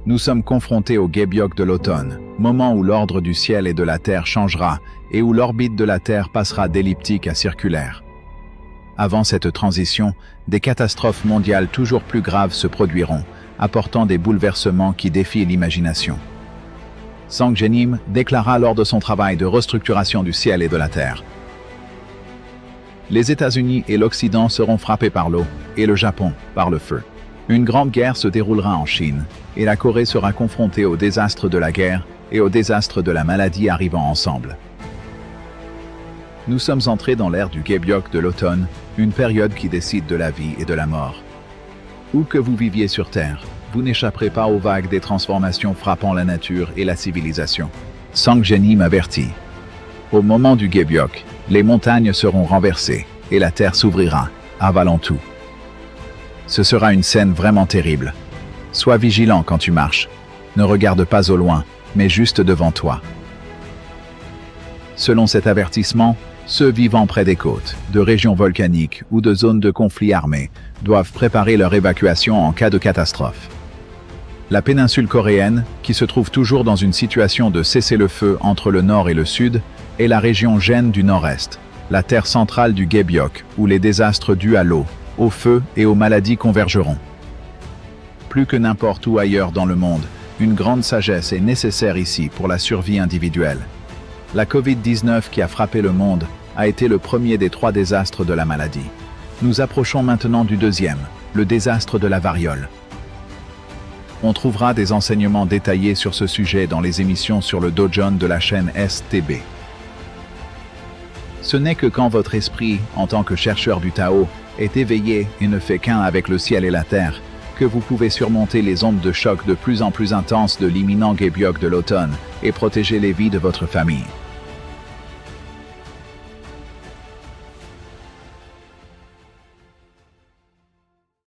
Nous sommes confrontés au Gebyok de l'automne, moment où l'ordre du ciel et de la Terre changera et où l'orbite de la Terre passera d'elliptique à circulaire. Avant cette transition, des catastrophes mondiales toujours plus graves se produiront, apportant des bouleversements qui défient l'imagination. Sang Genim déclara lors de son travail de restructuration du ciel et de la Terre: les États-Unis et l'Occident seront frappés par l'eau, et le Japon par le feu. Une grande guerre se déroulera en Chine, et la Corée sera confrontée au désastre de la guerre et au désastre de la maladie arrivant ensemble. Nous sommes entrés dans l'ère du Gebyok de l'automne, une période qui décide de la vie et de la mort. Où que vous viviez sur Terre, vous n'échapperez pas aux vagues des transformations frappant la nature et la civilisation. Sang Genim avertit: au moment du Gebyok, les montagnes seront renversées et la terre s'ouvrira, avalant tout. Ce sera une scène vraiment terrible. Sois vigilant quand tu marches. Ne regarde pas au loin, mais juste devant toi. Selon cet avertissement, ceux vivant près des côtes, de régions volcaniques ou de zones de conflit armés doivent préparer leur évacuation en cas de catastrophe. La péninsule coréenne, qui se trouve toujours dans une situation de cessez-le-feu entre le nord et le sud, est la région Jeonne du nord-est, la terre centrale du Gebyok, où les désastres dus à l'eau, au feu et aux maladies convergeront. Plus que n'importe où ailleurs dans le monde, une grande sagesse est nécessaire ici pour la survie individuelle. La Covid-19 qui a frappé le monde a été le premier des 3 désastres de la maladie. Nous approchons maintenant du deuxième, le désastre de la variole. On trouvera des enseignements détaillés sur ce sujet dans les émissions sur le Dojon de la chaîne STB. Ce n'est que quand votre esprit, en tant que chercheur du Tao, est éveillé et ne fait qu'un avec le ciel et la terre, que vous pouvez surmonter les ondes de choc de plus en plus intenses de l'imminent Gebyok de l'automne et protéger les vies de votre famille.